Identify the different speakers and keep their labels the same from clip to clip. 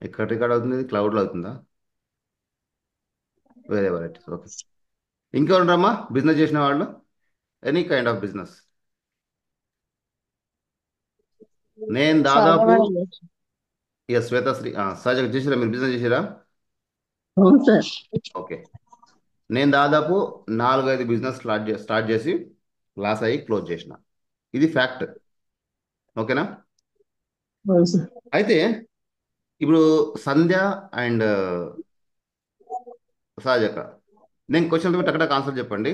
Speaker 1: ఎక్కడ రికార్డ్ అవుతుంది? క్లౌడ్లో అవుతుందా? వేరే వెరైటీస్, ఓకే. ఇంకెవరమ్మా బిజినెస్ చేసిన వాళ్ళు? Any kind of business. నేను
Speaker 2: చాలా
Speaker 1: దాదాపు
Speaker 2: మంది చేయొచ్చు.
Speaker 1: ఇక శ్వేతశ్రీ సహజ చేసిరా, మీరు బిజినెస్ చేసిరా?
Speaker 2: అవును సార్.
Speaker 1: ఓకే. నేను దాదాపు 4-5 బిజినెస్ స్టార్ట్ చేసి లాస్ అయ్యి క్లోజ్ చేసిన. ఇది ఫ్యాక్ట్. ఓకేనా?
Speaker 2: అవును సార్.
Speaker 1: అయితే ఇప్పుడు సంధ్య అండ్ సహజక, నేను క్వశ్చన్ పెట్టి అక్కడ ఆన్సర్ చెప్పండి.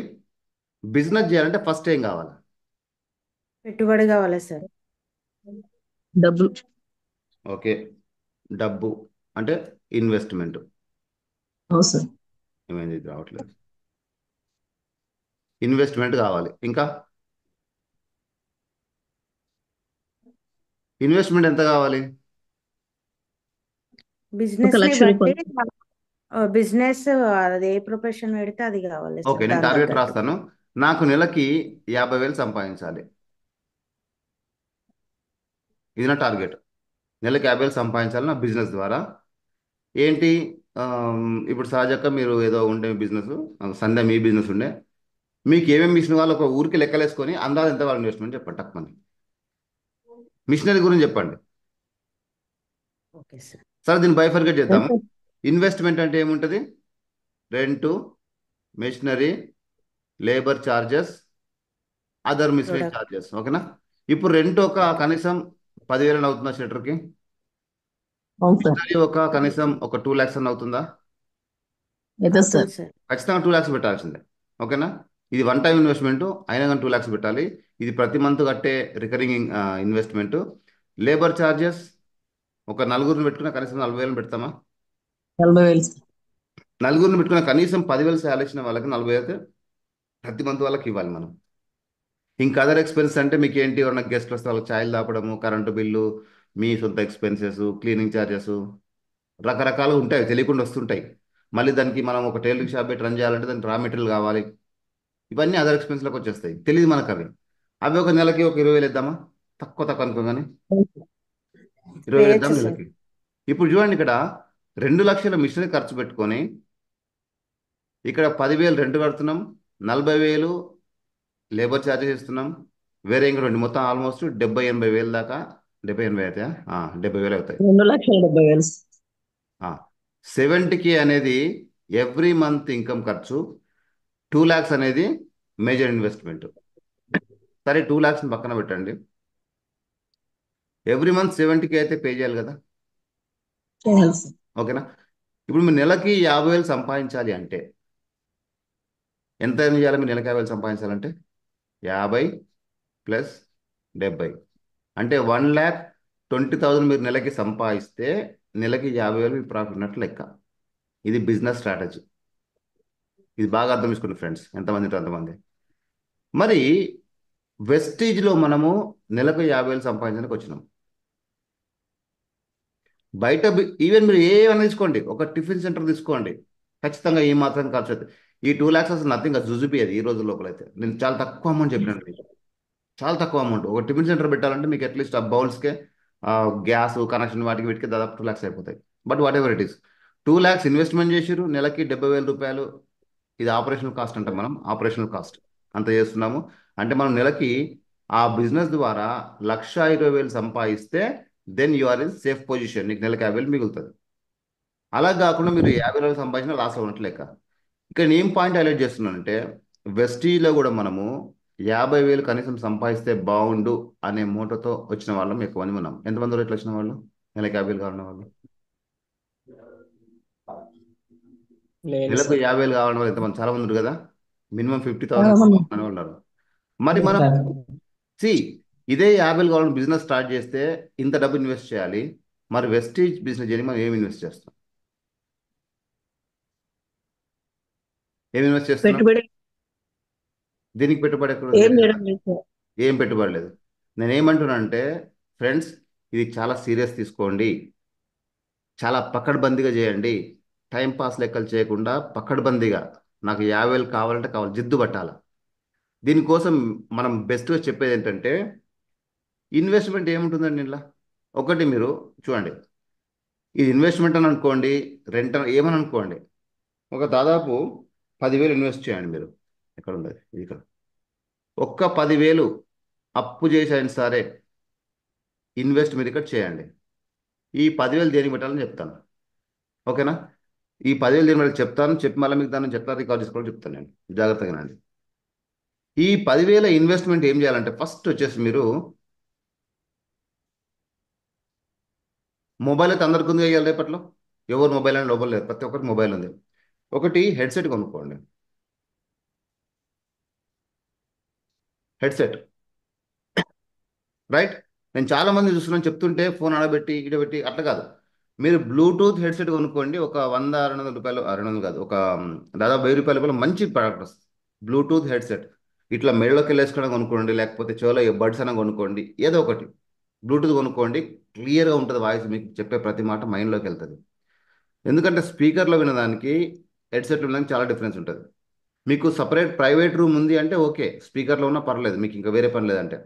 Speaker 1: బిజినెస్ చేయాలంటే ఫస్ట్ ఏం కావాలి?
Speaker 3: పెట్టుబడి కావాలి సార్.
Speaker 2: డబ్బులు.
Speaker 1: ఓకే. డబ్బు అంటే ఇన్వెస్ట్మెంట్.
Speaker 2: అవును సార్.
Speaker 1: ఏమైంది ఇది రావట్లేదు? ఇన్వెస్ట్మెంట్ కావాలి. ఇంకా ఇన్వెస్ట్మెంట్ ఎంత కావాలి?
Speaker 2: ఒక
Speaker 3: బిజినెస్ ని
Speaker 2: లక్ష
Speaker 3: బట్టి
Speaker 2: రూపాయలు.
Speaker 3: బిజినెస్ అది ఏ ప్రొఫెషన్ పెడితే అది కావాలి
Speaker 1: ఓకే,
Speaker 3: సార్,
Speaker 1: నేను
Speaker 3: దాని
Speaker 1: టార్గెట్
Speaker 3: తగ్గట్టు.
Speaker 1: రాస్తాను. నాకు నెలకి 50,000 సంపాదించాలి. ఇది నా టార్గెట్. నెలకి 50,000 సంపాదించాలి నా బిజినెస్ ద్వారా. ఏంటి? ఇప్పుడు సహజంగా మీరు ఏదో ఉండే బిజినెస్, సంధ్య మీ బిజినెస్ ఉండే, మీకు ఏమేమి మిషన్ వాళ్ళు ఒక ఊరికి లెక్కలేసుకొని అందాజు ఎంత వాళ్ళ ఇన్వెస్ట్మెంట్ చెప్పండి తక్కువ. మిషనరీ గురించి చెప్పండి.
Speaker 3: Okay sir.
Speaker 1: సరే, దీన్ని బైఫర్గేట్
Speaker 2: అవును
Speaker 1: చేద్దాము.
Speaker 2: సార్.
Speaker 1: ఇన్వెస్ట్మెంట్ అంటే ఏముంటుంది? Rent, machinery, labour charges, other miscellaneous
Speaker 3: product.
Speaker 1: Charges. ఓకేనా? ఇప్పుడు రెంట్ ఒక కనీసం 10,000 అవుతుందా షట్టర్కి?
Speaker 2: అవును సార్.
Speaker 1: మిషనరీ ఒక కనీసం ఒక 2 lakhs అని అవుతుందా?
Speaker 2: అయితే సార్.
Speaker 3: అవుతుంది సార్.
Speaker 1: ఖచ్చితంగా 2 lakhs పెట్టాల్సిందే. ఓకేనా? ఇది వన్ టైం ఇన్వెస్ట్మెంట్ అయినా కానీ 2 lakhs పెట్టాలి. ఇది ప్రతి మంత్ కట్టే రికరింగ్ ఇన్వెస్ట్మెంట్. లేబర్ ఛార్జెస్ ఒక నలుగురిని పెట్టుకున్న కనీసం 40,000 పెడతామా?
Speaker 2: 40,000 సార్.
Speaker 1: నలుగురిని పెట్టుకున్న కనీసం 10,000 శాలరీ ఇచ్చిన వాళ్ళకి 40 అయితే ప్రతి మంత్ వాళ్ళకి ఇవ్వాలి మనం. ఇంకా అదర్ ఎక్స్పెన్స్ అంటే మీకు ఏంటి? ఎవరైనా గెస్ట్లు వస్తే వాళ్ళకి ఛాయలు తాపడము, కరెంటు బిల్లు, మీ సొంత ఎక్స్పెన్సెస్, క్లీనింగ్ ఛార్జెస్, రకరకాలుగా ఉంటాయి, తెలియకుండా వస్తుంటాయి. మళ్ళీ దానికి మనం ఒక టైలరింగ్ షాప్ పెట్టి రన్ చేయాలంటే దానికి రా మెటీరియల్ కావాలి. ఇవన్నీ అదర్ ఎక్స్పెన్స్లోకి వచ్చేస్తాయి, తెలియదు మనకు అవి. అవి ఒక నెలకి ఒక 20,000 ఇద్దామా? తక్కువ తక్కువ అనుకోగానే
Speaker 2: అవును సార్.
Speaker 1: 20,000 ఇద్దాం
Speaker 3: వేయచ్చు సార్.
Speaker 1: నెలకి. ఇప్పుడు చూడండి, ఇక్కడ 2 లక్షల మిషన్ ఖర్చు పెట్టుకొని ఇక్కడ 10,000 రెంట్ కడుతున్నాం, 40,000 లేబర్ ఛార్జెస్ ఇస్తున్నాం, వేరే ఇంకా రెండు, మొత్తం ఆల్మోస్ట్ 70,000-80,000 దాకా. 70,000-80,000 అవుతాయా? 70,000 అవుతాయి.
Speaker 2: 2,70,000.
Speaker 1: 70K అనేది ఎవ్రీ మంత్ ఇన్కమ్ ఖర్చు. 2 lakhs అనేది మేజర్ ఇన్వెస్ట్మెంట్. సరే, 2 lakhs పక్కన పెట్టండి. ఎవ్రీ మంత్ 70K అయితే పే చేయాలి కదా?
Speaker 2: చేయాలి సార్.
Speaker 1: ఓకేనా? ఇప్పుడు మీరు నెలకి 50,000 సంపాదించాలి అంటే ఎంత ఎర్న్ చేయాలి? మీరు నెలకి 50,000 సంపాదించాలంటే 50 ప్లస్ 70 అంటే 1,20,000 మీరు నెలకి సంపాదిస్తే నెలకి 50,000 మీ ప్రాఫిట్ ఉన్నట్లు లెక్క. ఇది బిజినెస్ స్ట్రాటజీ. ఇది బాగా అర్థం చేసుకోండి ఫ్రెండ్స్, ఎంతమంది ఉంటే అంతమంది. మరి వెస్టీజ్లో మనము నెలకు 50,000 సంపాదించడానికి వచ్చినాం. బయట ఈవెన్ మీరు ఏమైనా తీసుకోండి, ఒక టిఫిన్ సెంటర్ తీసుకోండి, ఖచ్చితంగా ఈ మాత్రం ఖర్చు అవుతుంది. ఈ 2 lakhs అసలు నథింగ్, జుజుబి అది ఈ రోజు లోపలైతే. నేను చాలా తక్కువ అమౌంట్ చెప్పినాను మీకు. చాలా తక్కువ అమౌంట్. ఒక టిఫిన్ సెంటర్ పెట్టాలంటే మీకు అట్లీస్ట్ ఆ బౌల్స్కే, గ్యాస్ కనెక్షన్, వాటికి వీటికి దాదాపు 2 lakhs అయిపోతాయి. But what ever it is, 2 lakhs investment చేసిరు, నెలకి 70,000 రూపాయలు. ఇది ఆపరేషనల్ కాస్ట్ అంటాం మనం, ఆపరేషనల్ కాస్ట్ అంత చేస్తున్నాము. అంటే మనం నెలకి ఆ బిజినెస్ ద్వారా 1,20,000 సంపాదిస్తే then you are in safe position, నీకు నెలకి 50,000 మిగులుతుంది. అలా కాకుండా మీరు 50,000 సంపాదించిన లాస్ ఉన్నట్లు లెక్క. ఇక్కడ నేను ఏం పాయింట్ హైలైట్ చేస్తున్నానంటే, వెస్టీలో కూడా మనము 50,000 కనీసం సంపాదిస్తే బాగుండు అనే మూటతో వచ్చిన వాళ్ళం ఎక్కువ మంది ఉన్నాం. ఎంతమంది ఇట్లా వచ్చిన వాళ్ళు? నెలకు 50,000 కావాలన్న వాళ్ళు.
Speaker 2: లేదు
Speaker 1: నెలకు
Speaker 2: సార్.
Speaker 1: 50,000 కావాలన్న వాళ్ళు ఎంతమంది? చాలా మంది ఉన్నారు కదా. మినిమం
Speaker 2: చాలా
Speaker 1: 50,000
Speaker 2: మంది.
Speaker 1: అనే వాళ్ళు ఉన్నారు. మరి మనం
Speaker 2: సార్.
Speaker 1: సి ఇదే 50,000 కావాలని బిజినెస్ స్టార్ట్ చేస్తే ఇంత డబ్బు ఇన్వెస్ట్ చేయాలి. మరి వెస్టీజ్ బిజినెస్ చేయని మనం ఏమి ఇన్వెస్ట్ చేస్తాం? ఏమి ఇన్వెస్ట్ చేస్తున్నాం?
Speaker 2: పెట్టుబడి
Speaker 1: దీనికి పెట్టుబడి ఎక్కడ
Speaker 2: ఏం
Speaker 1: లేదు కదా.
Speaker 2: చేయడం లేదు సార్.
Speaker 1: ఏం పెట్టుబడి లేదు. నేను ఏమంటున్నానంటే ఫ్రెండ్స్, ఇది చాలా సీరియస్ తీసుకోండి. చాలా పకడ్బందీగా చేయండి. టైం పాస్ లెక్కలు చేయకుండా పకడ్బందీగా, నాకు 50,000 కావాలంటే కావాలి, జిద్దు పట్టాల. దీనికోసం మనం బెస్ట్గా చెప్పేది ఏంటంటే, ఇన్వెస్ట్మెంట్ ఏముంటుందండి ఇలా. ఒకటి మీరు చూడండి, ఇది ఇన్వెస్ట్మెంట్ అని అనుకోండి, రెంట్ ఏమని అనుకోండి. ఒక దాదాపు 10,000 ఇన్వెస్ట్ చేయండి మీరు. ఎక్కడ ఉంది ఇది? ఇక్కడ. ఒక్క 10,000 అప్పు చేసైనా సరే ఇన్వెస్ట్ మీరు ఇక్కడ చేయండి. ఈ 10,000 దేనికి పెట్టాలని చెప్తాను. ఓకేనా? ఈ 10,000 దేనికి పెట్టాలి చెప్తాను. చెప్పి మళ్ళీ మీకు దాన్ని ఎట్లా రికార్డ్ చేసుకోవాలో చెప్తాను నేను. జాగ్రత్తగా నండి. ఈ 10,000 ఇన్వెస్ట్మెంట్ ఏం చేయాలంటే ఫస్ట్ వచ్చేసి మీరు మొబైల్ అయితే అందరికి ఉంది ఇవాళ రేపట్లో. ఎవరు మొబైల్ అని లోపల లేదు, ప్రతి ఒక్కరికి మొబైల్ ఉంది. ఒకటి హెడ్సెట్ కొనుక్కోండి. Headset, right? నేను చాలా మంది చూస్తున్నాను చెప్తుంటే ఫోన్ ఆడబెట్టి ఈడబెట్టి అట్లా కాదు. మీరు బ్లూటూత్ హెడ్సెట్ కొనుక్కోండి. ఒక 100-200 రూపాయలు, 200 కాదు, ఒక దాదాపు 1000 రూపాయల లోపల మంచి ప్రోడక్ట్ వస్తుంది. బ్లూటూత్ హెడ్సెట్ ఇట్లా మెడలోకి వెళ్ళేసుకోవడం కొనుక్కోండి, లేకపోతే చెవులో బడ్స్ అన్న కొనుక్కోండి, ఏదో ఒకటి బ్లూటూత్ కొనుక్కోండి. క్లియర్గా ఉంటుంది వాయిస్, మీకు చెప్పే ప్రతి మాట మైండ్లోకి వెళ్తుంది. ఎందుకంటే స్పీకర్లో వినడానికి హెడ్సెట్ వినడానికి చాలా డిఫరెన్స్ ఉంటుంది. మీకు సపరేట్ ప్రైవేట్ రూమ్ ఉంది అంటే ఓకే, స్పీకర్లో ఉన్నా పర్లేదు, మీకు ఇంకా వేరే పని లేదంటే.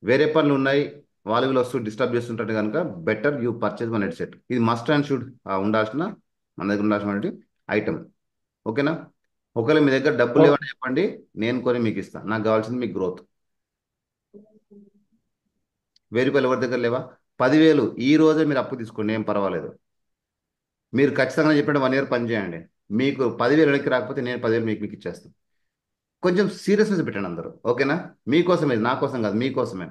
Speaker 1: వేరే పనులు ఉన్నాయి, వాళ్ళు వీళ్ళు వస్తూ డిస్టర్బ్ చేస్తుంటే కనుక better you purchase one headset. ఇది మస్ట్ అండ్ షుడ్ ఉండాల్సిన, మన దగ్గర ఉండాల్సిన ఐటమ్. ఓకేనా? ఒకవేళ మీ దగ్గర డబ్బులు
Speaker 2: ఓకే.
Speaker 1: లేవని చెప్పండి, నేను కొని మీకు ఇస్తాను. నాకు కావాల్సింది మీకు గ్రోత్. 1,000 రూపాయలు ఎవరి దగ్గర లేవా? 10,000 ఈ రోజే మీరు అప్పు తీసుకోండి, ఏం పర్వాలేదు. మీరు ఖచ్చితంగా చెప్పిన 1 ఇయర్ పని చేయండి. మీకు 10,000 వెనక్కి రాకపోతే నేను 10,000 మీకు ఇచ్చేస్తాను. కొంచెం సీరియస్నెస్ పెట్టండి అందరూ. ఓకేనా? మీకోసమే, నా కోసం కాదు, మీకోసమే.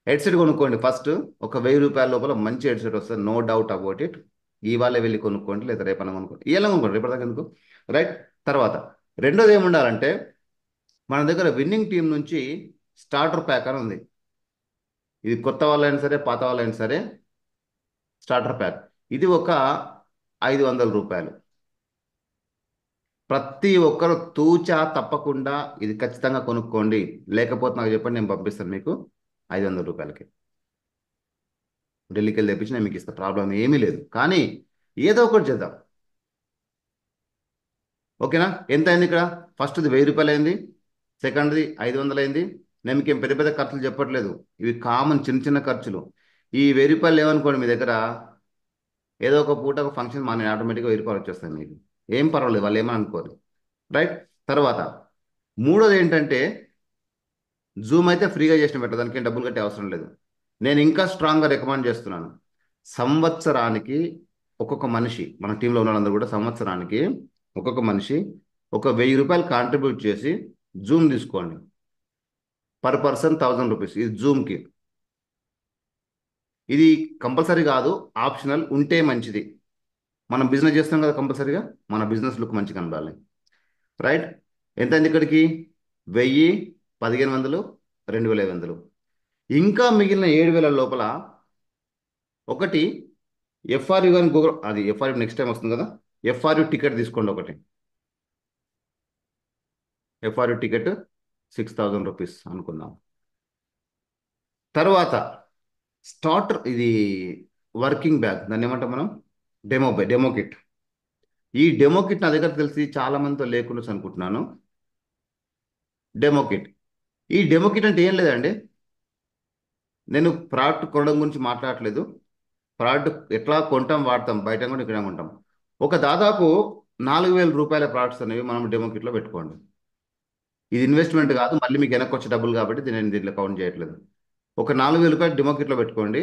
Speaker 1: హెడ్సెట్ కొనుక్కోండి ఫస్ట్. ఒక 1,000 రూపాయల లోపల మంచి హెడ్సెట్ వస్తుంది, నో డౌట్ అబౌట్ ఇట్. ఇవాళ వెళ్ళి కొనుక్కోండి, లేదా రేపన కొనుక్కోండి, ఇలా కొనుక్కోండి, రేపటిదాకా ఎందుకు, రైట్? తర్వాత రెండోది ఏముండాలంటే మన దగ్గర విన్నింగ్ టీం నుంచి స్టార్టర్ ప్యాక్ అని ఉంది. ఇది కొత్త వాళ్ళైనా సరే, పాత వాళ్ళైనా సరే, స్టార్టర్ ప్యాక్. ఇది ఒక 500 రూపాయలు. ప్రతి ఒక్కరు తూచా తప్పకుండా ఇది ఖచ్చితంగా కొనుక్కోండి. లేకపోతే నాకు చెప్పండి, నేను పంపిస్తాను మీకు 500 రూపాయలకి. ఢిల్లీకి వెళ్ళి తెప్పించి నేను మీకు ఇస్తాను, ప్రాబ్లం ఏమీ లేదు. కానీ ఏదో ఒకటి చేద్దాం. ఓకేనా? ఎంత అయింది ఇక్కడ? ఫస్ట్ది 1,000 రూపాయలు అయింది, సెకండ్ది 500 అయింది. నేను మీకు ఏం పెద్ద పెద్ద ఖర్చులు చెప్పట్లేదు, ఇవి కామన్ చిన్న చిన్న ఖర్చులు. ఈ 1,000 రూపాయలు లేవనుకోండి మీ దగ్గర, ఏదో ఒక పూట ఒక ఫంక్షన్ మన ఆటోమేటిక్గా 1,000 రూపాయలు వచ్చేస్తాయి మీకు. ఏం పర్వాలేదు, వాళ్ళు ఏమని అనుకోరు, రైట్? తర్వాత మూడోది ఏంటంటే జూమ్ అయితే ఫ్రీగా చేసిన పెట్ట, దానికి ఏం డబ్బులు కట్టే అవసరం లేదు. నేను ఇంకా స్ట్రాంగ్గా రికమెండ్ చేస్తున్నాను. సంవత్సరానికి ఒక్కొక్క మనిషి, మన టీంలో ఉన్న వాళ్ళందరూ కూడా సంవత్సరానికి ఒక్కొక్క మనిషి ఒక 1,000 రూపాయలు కాంట్రిబ్యూట్ చేసి జూమ్ తీసుకోండి. Per person 1,000 rupees. ఇది జూమ్కి. ఇది కంపల్సరీ కాదు, ఆప్షనల్, ఉంటే మంచిది. మనం బిజినెస్ చేస్తాం కదా, కంపల్సరీగా మన బిజినెస్ లుక్ మంచిగా కనబడాలి, రైట్? ఎంత అయింది ఇక్కడికి? 1,000, 1,500, 2,500. ఇంకా మిగిలిన 7,000 లోపల ఒకటి ఎఫ్ఆర్యు కానీ గూగుల్, అది ఎఫ్ఆర్యు నెక్స్ట్ టైం వస్తుంది కదా, ఎఫ్ఆర్యు టికెట్ తీసుకోండి ఒకటి. ఎఫ్ఆర్యు టికెట్ 6,000 రూపీస్ అనుకుందాం. తర్వాత స్టార్టర్, ఇది వర్కింగ్ బ్యాగ్, దాన్ని ఏమంటాం మనం? Demo kit. ఈ డెమో కిట్ నా దగ్గర తెలిసి చాలా మందితో లేకుండా అనుకుంటున్నాను. డెమో కిట్, ఈ డెమో కిట్ అంటే ఏం లేదండి. నేను ప్రోడక్ట్ కొనడం గురించి మాట్లాడట్లేదు. ప్రోడక్ట్ ఎట్లా కొంటాం, వాడతాం, బయట కూడా ఇక్కడ కొంటాం. ఒక దాదాపు 4,000 రూపాయల ప్రోడక్ట్స్ అనేవి మనం డెమో కిట్లో పెట్టుకోండి. ఇది ఇన్వెస్ట్మెంట్ కాదు, మళ్ళీ మీకు వెనక్కి వచ్చే డబ్బులు కాబట్టి నేను దీంట్లో కౌంట్ చేయట్లేదు. ఒక 4,000 రూపాయలు డెమో కిట్లో పెట్టుకోండి.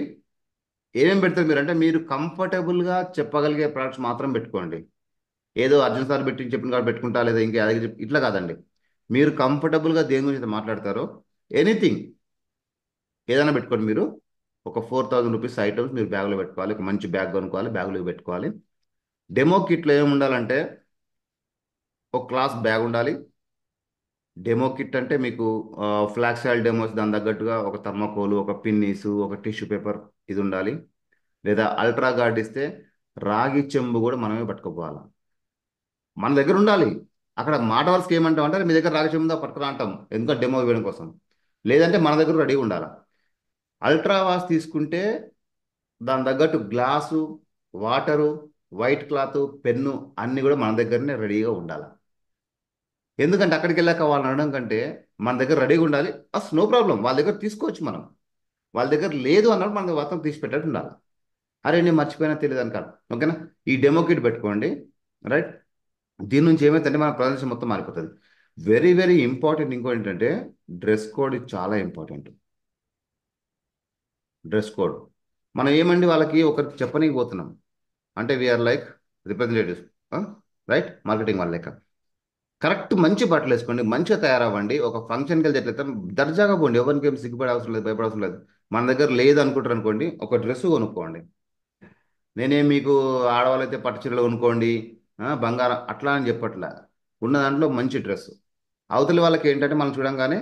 Speaker 1: ఏమేమి పెడతారు మీరు అంటే, మీరు కంఫర్టబుల్గా చెప్పగలిగే ప్రోడక్ట్స్ మాత్రం పెట్టుకోండి. ఏదో అర్జున్ సార్ పెట్టి చెప్పిన కాబట్టి పెట్టుకుంటా, లేదా ఇంకా ఇట్లా కాదండి. మీరు కంఫర్టబుల్గా దేని గురించి అయితే మాట్లాడతారో ఎనీథింగ్ ఏదైనా పెట్టుకోండి. మీరు ఒక 4,000 రూపీస్ ఐటమ్స్ మీరు బ్యాగ్లో పెట్టుకోవాలి. ఒక మంచి బ్యాగ్ కొనుక్కోవాలి, బ్యాగ్లో పెట్టుకోవాలి. డెమో కిట్లో ఏమి ఉండాలంటే ఒక క్లాస్ బ్యాగ్ ఉండాలి. డెమో కిట్ అంటే మీకు ఫ్లాక్స్ ఆయిల్ డెమోస్, దాని తగ్గట్టుగా ఒక థర్మాకోల్, ఒక పిన్నీసు, ఒక టిష్యూ పేపర్ ఇది ఉండాలి. లేదా అల్ట్రా గార్డ్ ఇస్తే రాగి చెంబు కూడా మనమే పట్టుకోపోవాలి, మన దగ్గర ఉండాలి. అక్కడ మాట వరుసకి ఏమంటాం అంటే, మీ దగ్గర రాగి చెంబు పట్టుకురా అంటాం, ఎందుకంటే డెమో ఇవ్వడం కోసం. లేదంటే మన దగ్గర రెడీగా ఉండాలి. అల్ట్రా వాష్ తీసుకుంటే దాని తగ్గట్టు glass, water, white cloth, pen అన్నీ కూడా మన దగ్గరనే రెడీగా ఉండాలి. ఎందుకంటే అక్కడికి వెళ్ళాక వాళ్ళని అనడం కంటే మన దగ్గర రెడీగా ఉండాలి. అసలు నో ప్రాబ్లం, వాళ్ళ దగ్గర తీసుకోవచ్చు మనం. వాళ్ళ దగ్గర లేదు అన్నప్పుడు మన మొత్తం తీసి పెట్టట్టు ఉండాలి. అరే నేను మర్చిపోయినా తెలియదు అనుకోవాలి. ఓకేనా, ఈ డెమో కిట్ పెట్టుకోండి. రైట్, దీని నుంచి ఏమైందంటే మన ప్రదర్శన మొత్తం మారిపోతుంది. వెరీ వెరీ ఇంపార్టెంట్ ఇంకో ఏంటంటే డ్రెస్ కోడ్ చాలా ఇంపార్టెంట్. డ్రెస్ కోడ్ మనం ఏమండి వాళ్ళకి ఒకరికి చెప్పనీకి పోతున్నాం అంటే we are like representatives, right, marketing వాళ్ళ లెక్క. కరెక్ట్ మంచి బట్టలు వేసుకోండి, మంచిగా తయారవ్వండి. ఒక ఫంక్షన్కి వెళ్తే ఎట్లయితే దర్జాగా పోండి, ఎవరికి ఏం సిగ్గుపడే అవసరం లేదు, భయపడే అవసరం లేదు. మన దగ్గర లేదు అనుకుంటారు అనుకోండి, ఒక డ్రెస్ కొనుక్కోండి. నేనేం మీకు ఆడవాళ్ళైతే పట్టు చీరలు కొనుక్కోండి, బంగారం అట్లా అని చెప్పట్లే. ఉన్న దాంట్లో మంచి డ్రెస్. అవతలి వాళ్ళకి ఏంటంటే మనం చూడంగానే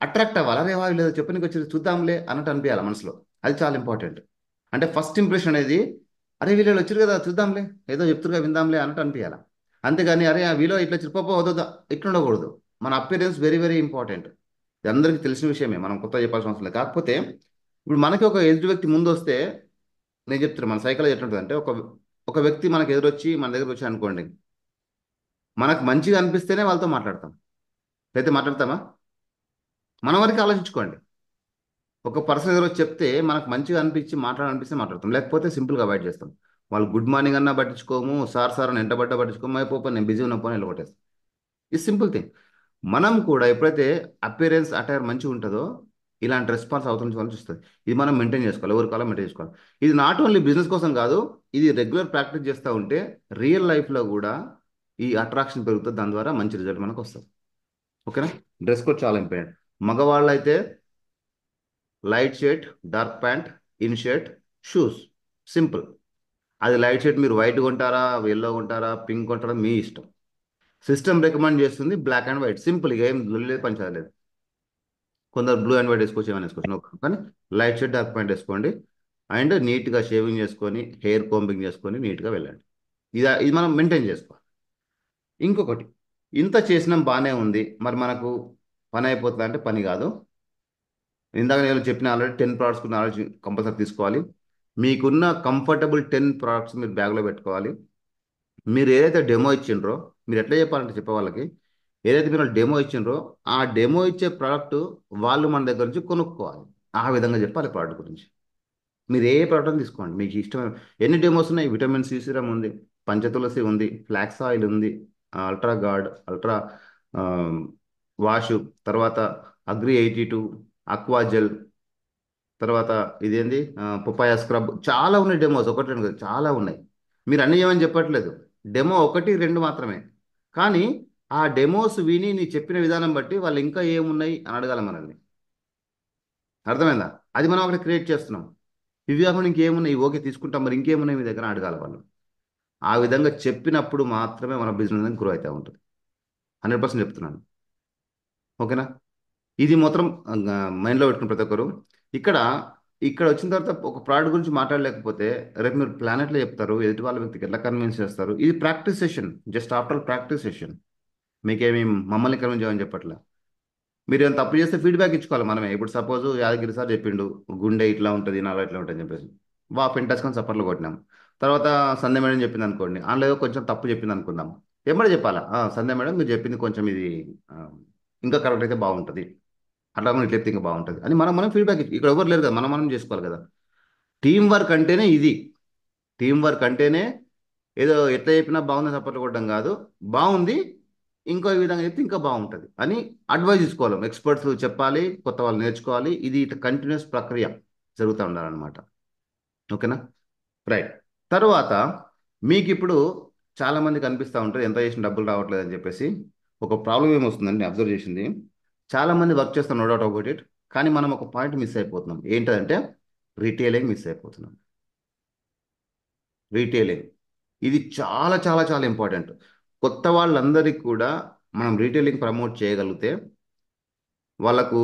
Speaker 1: అట్రాక్ట్ అవ్వాలి, అరే వాళ్ళు ఏదో చెప్పనికి వచ్చి చూద్దాంలే అన్నట్టు అనిపించాలి మనసులో. అది చాలా ఇంపార్టెంట్. అంటే ఫస్ట్ ఇంప్రెషన్ అనేది, అరే వీళ్ళు వచ్చారు కదా చూద్దాంలే, ఏదో చెప్తురుగా విందాంలే అన్నట్టు అనిపించాలి. అంతేగాని అరే ఆ వీలో ఇట్లా చిరుపప్ప వద్దా ఇట్లా ఉండకూడదు. మన అపియరెన్స్ వెరీ వెరీ ఇంపార్టెంట్. ఇది అందరికీ తెలిసిన విషయమే, మనం కొత్త చెప్పాల్సిన అవసరం లేదు. కాకపోతే ఇప్పుడు మనకి ఒక ఎదుటి వ్యక్తి ముందు వస్తే, నేను చెప్తున్నాను మన సైకాలజీ ఎట్లుంటుంది అంటే, ఒక ఒక వ్యక్తి మనకు ఎదురొచ్చి మన దగ్గరకు వచ్చి అనుకోండి, మనకు మంచిగా అనిపిస్తేనే వాళ్ళతో మాట్లాడతాం, అయితే మాట్లాడతామా? మన వరకు ఆలోచించుకోండి. ఒక పర్సన్ ఎవరో చెప్తే మనకు మంచిగా అనిపించి మాట్లాడాలనిపిస్తే మాట్లాడతాం, లేకపోతే సింపుల్గా అవాయిడ్ చేస్తాం. వాళ్ళు గుడ్ మార్నింగ్ అన్నా పట్టించుకోము, సార్ సార్ అని ఎంటబడ్డా పట్టించుకోము, అయిపోయి నేను బిజీ ఉన్నప్పుడు వెళ్ళగొట్టేస్తాం. ఇది సింపుల్ థింగ్. మనం కూడా ఎప్పుడైతే అపియరెన్స్ అటైర్ మంచిగా ఉంటుందో ఇలాంటి రెస్పాన్స్ అవతల నుంచి వాళ్ళు చూస్తుంది. ఇది మనం మెయింటైన్ చేసుకోవాలి, ఎవరి కాలం మెయింటైన్ చేసుకోవాలి. ఇది నాట్ ఓన్లీ బిజినెస్ కోసం కాదు, ఇది రెగ్యులర్ ప్రాక్టీస్ చేస్తూ ఉంటే రియల్ లైఫ్లో కూడా ఈ అట్రాక్షన్ పెరుగుతుంది, దాని ద్వారా మంచి రిజల్ట్ మనకు వస్తుంది. ఓకేనా, డ్రెస్ కోడ్ చాలా ఇంపార్టెంట్. మగవాళ్ళు అయితే light shirt, dark pant, in shirt, shoes, simple. అది లైట్ షర్ట్ మీరు వైట్ కొంటారా, ఎల్లో కొంటారా, పింక్ కొంటారా, మీ ఇష్టం. సిస్టమ్ రికమెండ్ చేస్తుంది బ్లాక్ అండ్ వైట్, సింపుల్, ఇక ఏం లేదు, పంచలేదు. కొందరు బ్లూ అండ్ వైట్ వేసుకోవచ్చు, ఏమైనా వేసుకోవచ్చు, నో ప్రాబ్లం. కానీ లైట్ షర్ట్, డార్క్ ప్యాంట్ వేసుకోండి. అండ్ నీట్గా షేవింగ్ చేసుకొని, హెయిర్ కోంబింగ్ చేసుకొని నీట్గా వెళ్ళండి. ఇది మనం మెయింటైన్ చేసుకోవాలి. ఇంకొకటి, ఇంత చేసినాం బాగానే ఉంది, మరి మనకు పని అయిపోతుందా అంటే పని కాదు. ఇందాక నేను చెప్పిన ఆల్రెడీ 10 ప్రోడక్ట్స్ నాలెడ్జ్ కంపల్సరీ తీసుకోవాలి. మీకున్న కంఫర్టబుల్ 10 ప్రోడక్ట్స్ మీరు బ్యాగ్లో పెట్టుకోవాలి. మీరు ఏదైతే డెమో ఇచ్చిండ్రో, మీరు ఎట్లా చెప్పాలంటే చెప్పే వాళ్ళకి, ఏదైతే మీరు డెమో ఇచ్చిండ్రో ఆ డెమో ఇచ్చే ప్రోడక్ట్ వాళ్ళు మన దగ్గర నుంచి కొనుక్కోవాలి. ఆ విధంగా చెప్పాలి ప్రోడక్ట్ గురించి. మీరు ఏ ప్రోడక్ట్ తీసుకోండి, మీకు ఇష్టమైన ఎన్ని డెమోస్ ఉన్నాయి. విటమిన్ సి సిరం ఉంది, పంచతులసి ఉంది, ఫ్లాక్స్ ఆయిల్ ఉంది, అల్ట్రా గార్డ్, అల్ట్రా వాష్, తర్వాత అగ్రి 82, అక్వా జెల్, తర్వాత ఇదేంది పపాయ స్క్రబ్, చాలా ఉన్నాయి డెమోస్. ఒకటి రెండు కాదు, చాలా ఉన్నాయి. మీరు అన్నీ ఏమని చెప్పట్లేదు, డెమో ఒకటి రెండు మాత్రమే. కానీ ఆ డెమోస్ విని నీ చెప్పిన విధానం బట్టి వాళ్ళు ఇంకా ఏమున్నాయి అని అడగాలి మనల్ని. అర్థమైందా? అది మనం అక్కడ క్రియేట్ చేస్తున్నాం. ఇవి కాకుండా ఇంకేమున్నాయి, ఓకే తీసుకుంటాం, మరి ఇంకేమున్నాయి మీ దగ్గర అడగాలి వాళ్ళు. ఆ విధంగా చెప్పినప్పుడు మాత్రమే మన బిజినెస్ గ్రో అవుతూ ఉంటుంది. 100% చెప్తున్నాను. ఓకేనా, ఇది మొత్తం మైండ్లో పెట్టుకుని ప్రతి ఒక్కరు ఇక్కడ ఇక్కడ వచ్చిన తర్వాత ఒక ప్రోడక్ట్ గురించి మాట్లాడలేకపోతే రేపు మీరు ప్లానెట్లో చెప్తారు, ఎదుటి వాళ్ళ వ్యక్తికి ఎట్లా కన్విన్స్ చేస్తారు. ఇది practice session, just after practice session. మీకేమి మమ్మల్ని కన్విన్స్ చేయమని చెప్పట్లే. మీరు ఏమైనా తప్పు చేస్తే ఫీడ్బ్యాక్ ఇచ్చుకోవాలి మనమే. ఇప్పుడు సపోజ్ యాదగిరి సార్ చెప్పిండు గుండె ఇట్లా ఉంటుంది, నాలో ఇట్లా ఉంటుంది అని చెప్పేసి, పెంటేసుకొని సపర్లు కొట్టినాం. తర్వాత సంధ్య మేడం చెప్పింది అనుకోండి, అందులో ఏదో కొంచెం తప్పు చెప్పింది అనుకుందాం, ఏమన్నా చెప్పాలా, సంధ్య మేడం మీరు చెప్పింది కొంచెం ఇది ఆ, ఇంకా కరెక్ట్ అయితే బాగుంటుంది, అట్లా మనం ఇట్లా చెప్తే ఇంకా బాగుంటుంది అని మనం మనం ఫీడ్బ్యాక్ ఇచ్చి, ఇక్కడ ఎవరు లేరు కదా, మనం మనం చేసుకోవాలి కదా. టీం వర్క్ అంటేనే ఇది. టీం వర్క్ అంటేనే ఏదో ఎట్లా చెప్పినా బాగుంది సపోర్ట్ కొట్టడం కాదు, బాగుంది ఇంకో ఈ విధంగా చెప్తే ఇంకా బాగుంటుంది అని అడ్వైజ్ తీసుకోవాలి. ఎక్స్పర్ట్స్ చెప్పాలి, కొత్త వాళ్ళు నేర్చుకోవాలి. ఇది ఇట్లా కంటిన్యూస్ ప్రక్రియ జరుగుతూ ఉండాలన్నమాట. ఓకేనా, రైట్. తర్వాత మీకు ఇప్పుడు చాలా మందికి అనిపిస్తూ ఉంటుంది ఎంత చేసిన డబ్బులు రావట్లేదు అని చెప్పేసి. ఒక ప్రాబ్లం ఏమొస్తుందండి అబ్జర్వ్ చేసింది, చాలా మంది వర్క్ చేస్తాం, నో డౌట్ అబౌట్ ఇట్. కానీ మనం ఒక పాయింట్ మిస్ అయిపోతున్నాం, ఏంటంటే రీటైలింగ్ మిస్ అయిపోతున్నాం. రీటైలింగ్ ఇది చాలా చాలా చాలా ఇంపార్టెంట్. కొత్త వాళ్ళందరికీ కూడా మనం రీటైలింగ్ ప్రమోట్ చేయగలిగితే వాళ్ళకు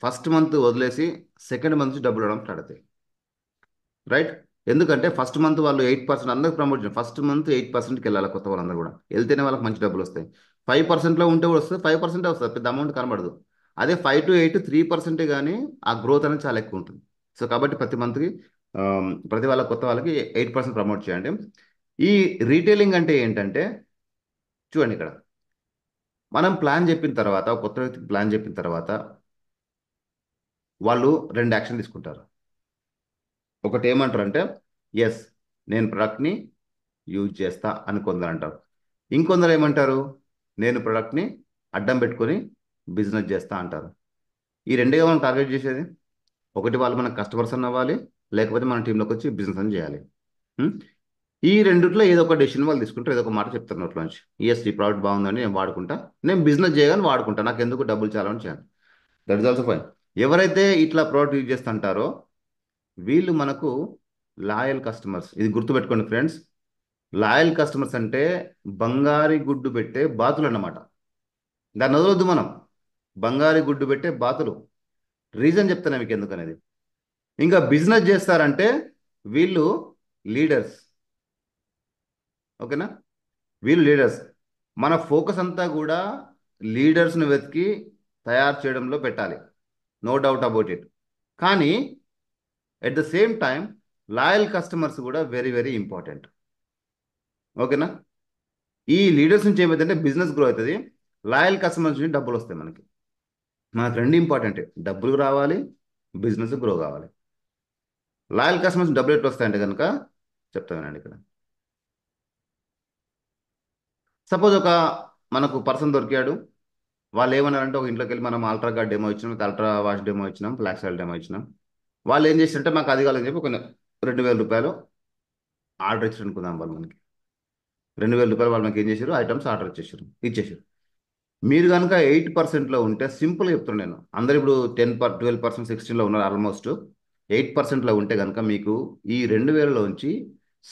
Speaker 1: ఫస్ట్ మంత్ వదిలేసి సెకండ్ మంత్ నుంచి డబ్బులు ఇవ్వడం స్టార్ట్ అవుతాయి. రైట్, ఎందుకంటే ఫస్ట్ మంత్ వాళ్ళు 8% అందరికి ప్రమోట్ చేయాలి, ఫస్ట్ మంత్ 8%కి వెళ్ళాలి కొత్త వాళ్ళందరూ కూడా, వెళ్తేనే వాళ్ళకి మంచి డబ్బులు వస్తాయి. 5%లో ఉంటే కూడా వస్తుంది, 5% వస్తుంది, పెద్ద అమౌంట్ కనబడదు. అదే 5 to 8, 3% కానీ ఆ గ్రోత్ అనేది చాలా ఎక్కువ ఉంటుంది. సో కాబట్టి ప్రతి మంత్కి ప్రతి వాళ్ళ కొత్త వాళ్ళకి 8% ప్రమోట్ చేయండి. ఈ రీటైలింగ్ అంటే ఏంటంటే, చూడండి ఇక్కడ మనం ప్లాన్ చెప్పిన తర్వాత, ఒక కొత్త వ్యక్తికి ప్లాన్ చెప్పిన తర్వాత వాళ్ళు రెండు యాక్షన్ తీసుకుంటారు. ఒకటి ఏమంటారు అంటే, ఎస్, నేను ప్రొడక్ట్ని యూజ్ చేస్తా అని కొందరు అంటారు. ఇంకొందరు ఏమంటారు, నేను ప్రొడక్ట్ని అడ్డం పెట్టుకొని బిజినెస్ చేస్తా అంటారు. ఈ రెండుగా మనం టార్గెట్ చేసేది. ఒకటి వాళ్ళు మన కస్టమర్స్ అని అవ్వాలి, లేకపోతే మన టీంలోకి వచ్చి బిజినెస్ అని చేయాలి. ఉం? ఈ రెండిట్లో ఏదో ఒక డెసిషన్ వాళ్ళు తీసుకుంటారు, ఏదో ఒక మాట చెప్తారు నోట్లోంచి. ఎస్, ఈ ప్రోడక్ట్ బాగుందని నేను వాడుకుంటా, నేను బిజినెస్ చేయగానే వాడుకుంటా, నాకు ఎందుకు డబ్బులు చాలా అని చేయాలి. That is also fine. ఎవరైతే ఇట్లా ప్రోడక్ట్ యూజ్ చేస్తుంటారో వీళ్ళు మనకు లాయల్ కస్టమర్స్. ఇది గుర్తుపెట్టుకోండి ఫ్రెండ్స్. లాయల్ కస్టమర్స్ అంటే బంగారి గుడ్డు పెట్టే బాతులు అన్నమాట. దాన్ని వదలొద్దు మనం. బంగారి గుడ్డు పెట్టే బాతులు. రీజన్ చెప్తాను మీకు ఎందుకనేది. ఇంకా బిజినెస్ చేస్తారంటే వీళ్ళు లీడర్స్. ఓకేనా? వీళ్ళు లీడర్స్. మన ఫోకస్ అంతా కూడా లీడర్స్ని వెతికి తయారు చేయడంలో పెట్టాలి, నో డౌట్ అబౌట్ ఇట్. కానీ at the same time loyal customers కూడా వెరీ వెరీ ఇంపార్టెంట్. ఓకేనా? ఈ లీడర్స్ నుంచి ఏమైందంటే బిజినెస్ గ్రో అవుతుంది, లాయల్ కస్టమర్స్ నుంచి డబ్బులు వస్తాయి మనకి. మనకు రెండు ఇంపార్టెంట్, డబ్బులు రావాలి, బిజినెస్ గ్రో కావాలి. లాయల్ కస్టమర్స్ డబ్బులు ఎట్లా వస్తాయంటే కనుక చెప్తానండి ఇక్కడ. సపోజ్ ఒక మనకు పర్సన్ దొరికాడు, వాళ్ళు ఏమన్నారంటే ఒక ఇంట్లోకి వెళ్ళి మనం అల్ట్రా గార్డ్ డెమో ఇచ్చినాం, అల్ట్రా వాష్ డెమో ఇచ్చినాం, ఫ్లాక్స్ ఆయిల్ డెమో ఇచ్చినాం. వాళ్ళు ఏం చేశారంటే మాకు అది కావాలని చెప్పి ఒక 2,000 రూపాయలు ఆర్డర్ ఇచ్చారు అనుకుందాం. వాళ్ళు మనకి 2,000 రూపాయలు వాళ్ళు మనకి ఏం చేశారు, ఐటమ్స్ ఆర్డర్ ఇచ్చేసారు. మీరు కనుక 8%లో ఉంటే, సింపుల్గా చెప్తున్నాను నేను, అందరు ఇప్పుడు 12%, 16లో ఉన్నారు, ఆల్మోస్ట్ 8%లో ఉంటే కనుక మీకు ఈ 2,000లోంచి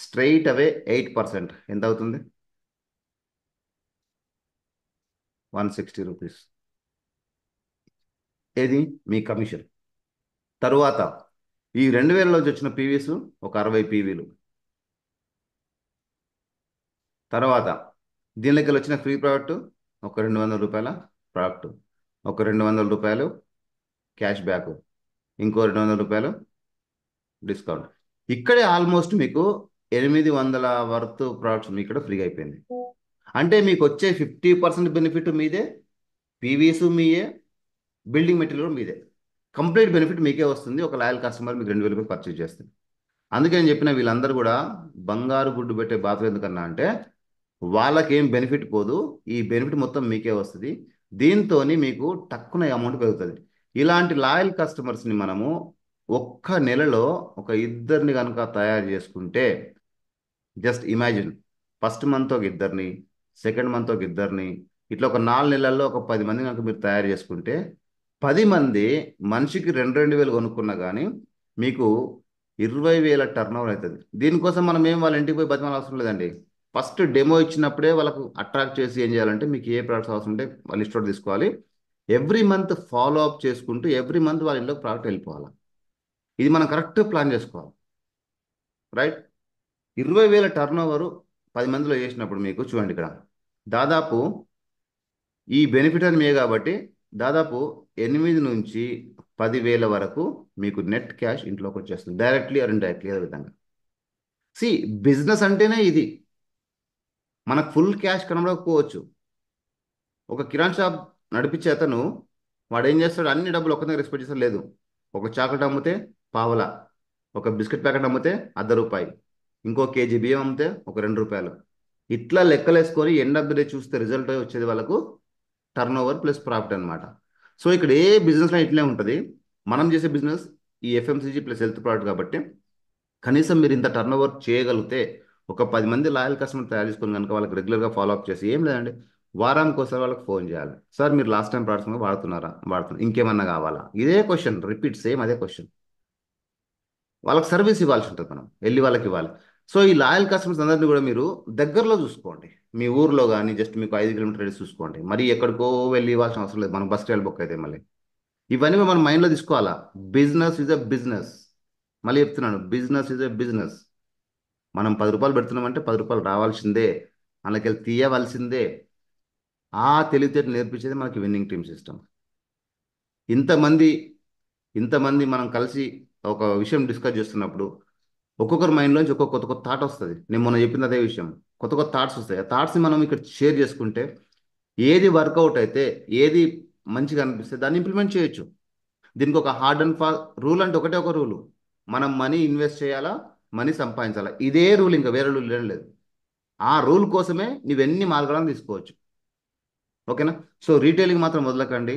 Speaker 1: స్ట్రైట్ అవే 8% ఎంత అవుతుంది? 160 రూపీస్. ఏది మీ కమిషన్. తరువాత ఈ 2,000లోంచి వచ్చిన పీవీస్ ఒక 60 పీవీలు. తర్వాత దీనిలోకి వచ్చిన ఫ్రీ ప్రోడక్ట్ ఒక 200 రూపాయల ప్రోడక్ట్, ఒక 200 రూపాయలు క్యాష్ బ్యాక్, ఇంకో 200 రూపాయలు డిస్కౌంట్. ఇక్కడే ఆల్మోస్ట్ మీకు 800 వర్త్ ప్రోడక్ట్స్ మీకు ఇక్కడ ఫ్రీగా అయిపోయింది. అంటే మీకు వచ్చే 50% బెనిఫిట్ మీదే, పీవీస్ మీయే, బిల్డింగ్ మెటీరియల్ మీదే. కంప్లీట్ బెనిఫిట్ మీకే వస్తుంది ఒక లాయల్ కస్టమర్ మీకు 2,000 రూపాయలు పర్చేజ్ చేస్తుంది. అందుకే నేను చెప్పిన వీళ్ళందరూ కూడా బంగారు గుడ్డు పెట్టే బాతులు. ఎందుకన్నా అంటే వాళ్ళకేం బెనిఫిట్ పోదు, ఈ బెనిఫిట్ మొత్తం మీకే వస్తుంది. దీంతో మీకు తక్కువ అమౌంట్ పెరుగుతుంది. ఇలాంటి లాయల్ కస్టమర్స్ని మనము ఒక్క నెలలో ఒక ఇద్దరిని కనుక తయారు చేసుకుంటే, జస్ట్ ఇమాజిన్, ఫస్ట్ మంత్ ఒక ఇద్దరిని, సెకండ్ మంత్ ఒక ఇద్దరిని, ఇట్లా ఒక 4 నెలల్లో ఒక 10 మంది కనుక మీరు తయారు చేసుకుంటే, 10 మంది మనిషికి 2,000 కొనుక్కున్నా కానీ మీకు 20,000 టర్న్ ఓవర్ అవుతుంది. దీనికోసం మనం ఏం వాళ్ళ ఇంటికి పోయి బతిమాల అవసరం లేదండి. ఫస్ట్ డెమో ఇచ్చినప్పుడే వాళ్ళకు అట్రాక్ట్ చేసి ఏం చేయాలంటే, మీకు ఏ ప్రోడక్ట్స్ అవసరం ఉంటే వాళ్ళ లిస్ట్ అవుట్ తీసుకోవాలి. ఎవ్రీ మంత్ ఫాలో అప్ చేసుకుంటూ ఎవ్రీ మంత్ వాళ్ళ ఇంట్లో ప్రోడక్ట్ వెళ్ళిపోవాలి. ఇది మనం కరెక్ట్ ప్లాన్ చేసుకోవాలి, రైట్? 20,000 టర్న్ ఓవర్ 10 మందిలో చేసినప్పుడు మీకు చూడండి ఇక్కడ దాదాపు ఈ బెనిఫిట్ అని మే కాబట్టి దాదాపు 8 నుంచి 10,000 వరకు మీకు నెట్ క్యాష్ ఇంట్లోకి వచ్చేస్తుంది, డైరెక్ట్లీ ఆర్ ఇండైరెక్ట్లీ. అదే విధంగా సి, బిజినెస్ అంటేనే ఇది. మనకు ఫుల్ క్యాష్ కనబడకపోవచ్చు. ఒక కిరాణా షాప్ నడిపించే అతను వాడు ఏం చేస్తాడు, అన్ని డబ్బులు ఒక్క దగ్గర ఎక్స్పెక్ట్ చేస్తాడు. లేదు, ఒక చాక్లెట్ అమ్మితే పావలా, ఒక బిస్కెట్ ప్యాకెట్ అమ్మితే ₹1, ఇంకో కేజీ బియ్యం అమ్మితే ఒక ₹2. ఇట్లా లెక్కలేసుకొని ఎండ్ ఆఫ్ ద డే చూస్తే రిజల్ట్ వచ్చేది వాళ్ళకు టర్న్ ఓవర్ ప్లస్ ప్రాఫిట్ అనమాట. సో ఇక్కడ ఏ బిజినెస్లో ఇట్లే ఉంటుంది. మనం చేసే బిజినెస్ ఈ ఎఫ్ఎంసీజీ ప్లస్ హెల్త్ ప్రోడక్ట్ కాబట్టి కనీసం మీరు ఇంత టర్న్ ఓవర్ చేయగలిగితే ఒక 10 మంది లాయల్ కస్టమర్ తయారు చేసుకుని కనుక వాళ్ళకి రెగ్యులర్గా ఫాలో అప్ చేసి, ఏం లేదండి, వారానికి ఒకసారి వాళ్ళకి ఫోన్ చేయాలి. సార్ మీరు లాస్ట్ టైం ప్రోడక్ట్స్ వాడుతున్నారా? వాడుతున్నారు, ఇంకేమన్నా కావాలా? ఇదే క్వశ్చన్ రిపీట్, సేమ్ అదే క్వశ్చన్. వాళ్ళకి సర్వీస్ ఇవ్వాల్సి ఉంటుంది, మనం వెళ్ళి వాళ్ళకి ఇవ్వాలి. సో ఈ లాయల్ కస్టమర్స్ అందరినీ కూడా మీరు దగ్గరలో చూసుకోండి. మీ ఊర్లో కానీ జస్ట్ మీకు 5 కిలోమీటర్ రేడియస్ చూసుకోండి. మరి ఎక్కడికో వెళ్ళి ఇవ్వాల్సిన అవసరం లేదు, మనం బస్ స్టాండ్ బుక్ అయితే మళ్ళీ. ఇవన్నీ మనం మైండ్లో తీసుకోవాలా. Business is a business. మళ్ళీ చెప్తున్నాను, బిజినెస్ ఈజ్ ఎ బిజినెస్. మనం 10 రూపాయలు పెడుతున్నామంటే 10 రూపాయలు రావాల్సిందే, మనకెళ్ళి తీయవలసిందే. ఆ తెలివితేటలు నేర్పించేది మనకి విన్నింగ్ టీమ్ సిస్టమ్. ఇంతమంది ఇంతమంది మనం కలిసి ఒక విషయం డిస్కస్ చేస్తున్నప్పుడు ఒక్కొక్కరి మైండ్లోంచి ఒక్కొక్క కొత్త కొత్త థాట్ వస్తుంది. నేను మొన్న చెప్పింది అదే విషయం. కొత్త కొత్త థాట్స్ వస్తాయి. ఆ థాట్స్ని మనం ఇక్కడ షేర్ చేసుకుంటే ఏది వర్కౌట్ అయితే, ఏది మంచిగా అనిపిస్తే దాన్ని ఇంప్లిమెంట్ చేయొచ్చు. దీనికి ఒక హార్డ్ అండ్ ఫాస్ట్ రూల్ అంటే ఒకటే ఒక రూలు, మనం మనీ ఇన్వెస్ట్ చేయాలా, మనీ సంపాదించాలి. ఇదే రూల్, ఇంకా వేరే రూల్ ఏం లేదు. ఆ రూల్ కోసమే నువ్వెన్ని మార్గాలను తీసుకోవచ్చు. ఓకేనా? సో రీటైలింగ్ మాత్రం వదలకండి.